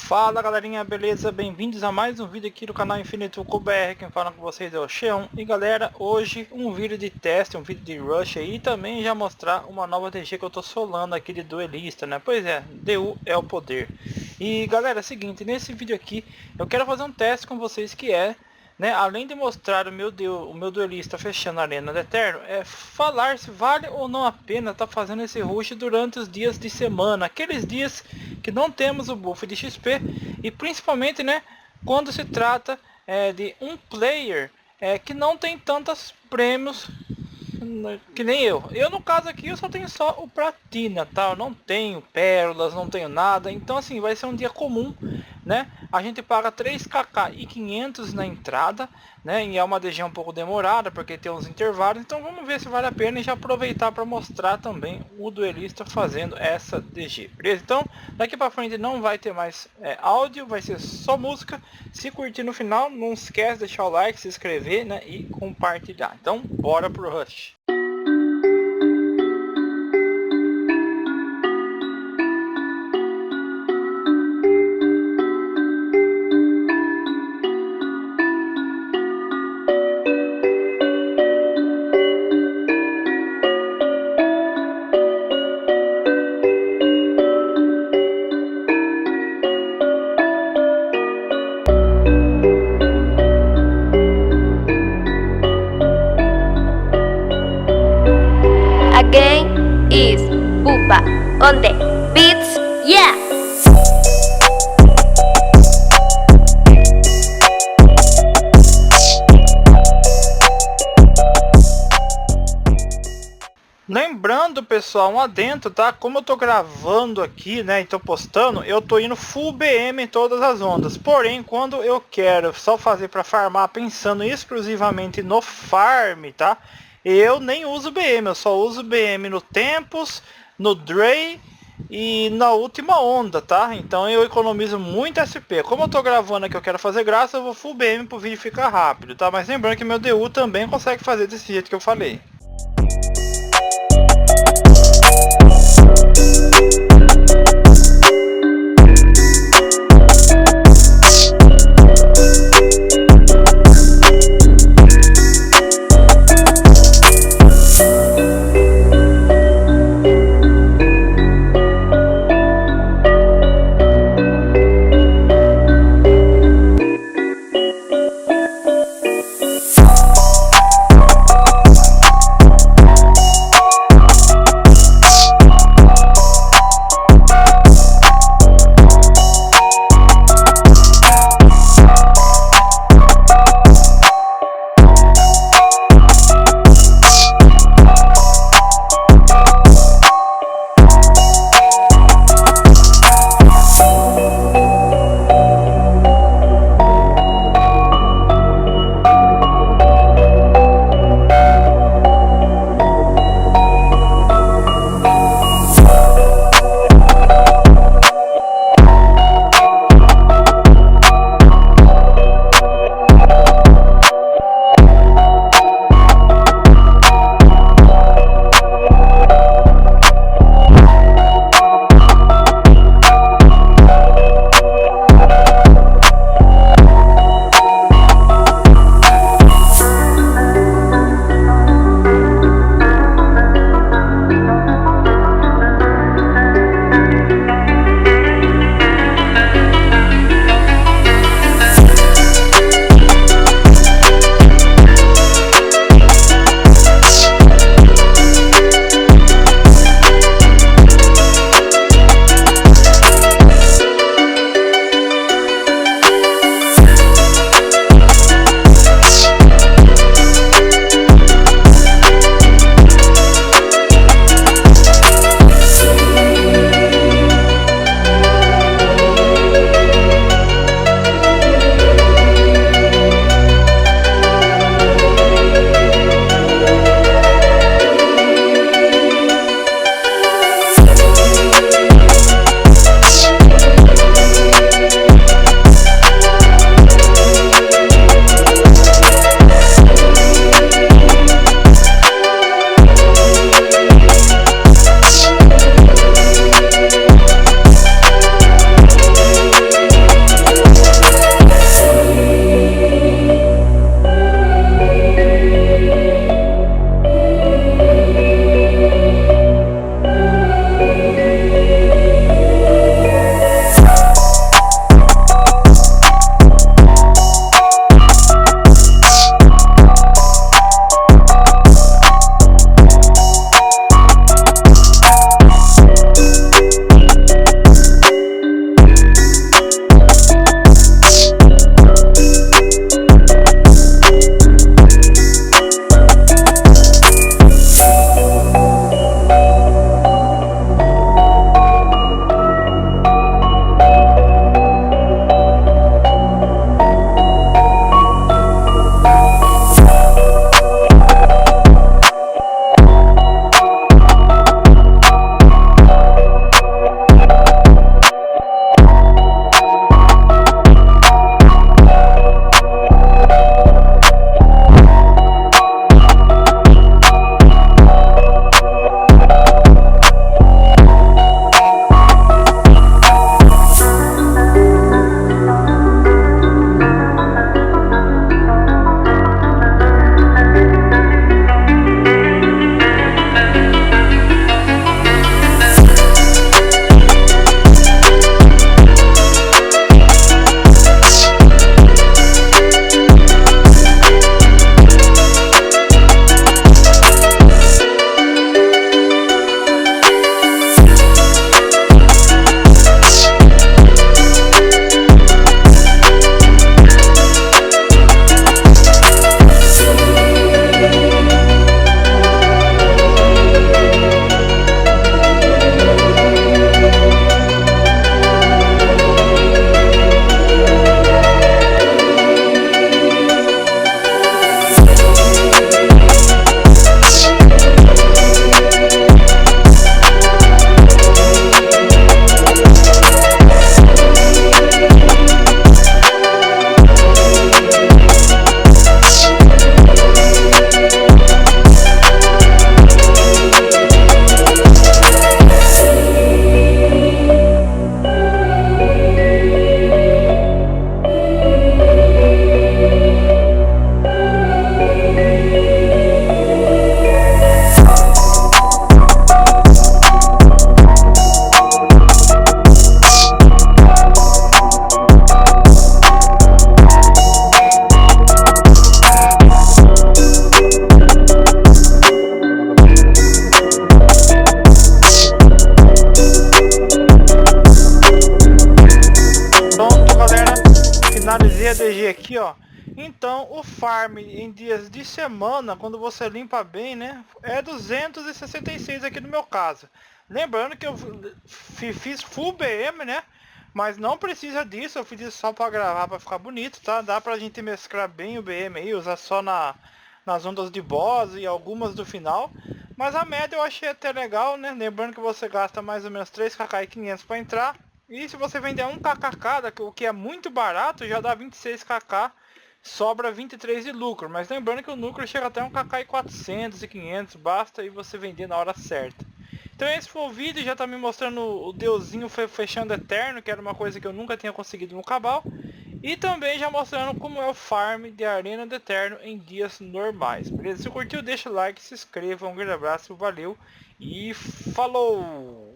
Fala galerinha, beleza? Bem-vindos a mais um vídeo aqui do canal INFINITUCOBR. Quem fala com vocês é o Xeon. E galera, hoje um vídeo de teste, um vídeo de rush aí, e também já mostrar uma nova DG que eu tô solando aqui de duelista, né? Pois é, DU é o poder. E galera, é o seguinte, nesse vídeo aqui eu quero fazer um teste com vocês que é, né, além de mostrar o meu duelista fechando a arena do Eterno, é falar se vale ou não a pena tá fazendo esse rush durante os dias de semana, aqueles dias que não temos o buff de XP, e principalmente, né, quando se trata de um player que não tem tantos prêmios que nem eu. No caso aqui eu só tenho só o platina, tá? Eu não tenho pérolas, não tenho nada. Então assim, vai ser um dia comum, né? A gente paga 3kk e 500 na entrada, né? E é uma DG um pouco demorada, porque tem uns intervalos. Então vamos ver se vale a pena e já aproveitar para mostrar também o duelista fazendo essa DG, beleza? Então daqui para frente não vai ter mais áudio, vai ser só música. Se curtir no final, não esquece de deixar o like, se inscrever, né? E compartilhar. Então bora pro rush. Again is Pupa on the beats, yeah! Lembrando, pessoal, um adendo, tá? Como eu tô gravando aqui, né, e tô postando, eu tô indo full BM em todas as ondas. Porém, quando eu quero só fazer para farmar, pensando exclusivamente no farm, tá? Eu nem uso BM, eu só uso BM no Tempos, no Dray e na última onda, tá? Então eu economizo muito SP. Como eu tô gravando aqui, eu quero fazer graça, eu vou full BM pro vídeo ficar rápido, tá? Mas lembrando que meu DU também consegue fazer desse jeito que eu falei. a DG aqui, ó. Então o farm em dias de semana, quando você limpa bem, né, é 266 aqui no meu caso. Lembrando que eu fiz full BM, né, mas não precisa disso, eu fiz isso só para gravar, para ficar bonito, tá? Dá pra gente mesclar bem o BM aí, usar só nas ondas de boss e algumas do final. Mas a média eu achei até legal, né? Lembrando que você gasta mais ou menos 3kk e 500 para entrar. E se você vender 1kk, o que é muito barato, já dá 26kk, sobra 23 de lucro. Mas lembrando que o lucro chega até 1kk e 400 e 500, basta aí você vender na hora certa. Então esse foi o vídeo, já tá me mostrando o deusinho fechando Eterno, que era uma coisa que eu nunca tinha conseguido no Cabal. E também já mostrando como é o farm de Arena do Eterno em dias normais, beleza? Se curtiu, deixa o like, se inscreva, um grande abraço, valeu e falou!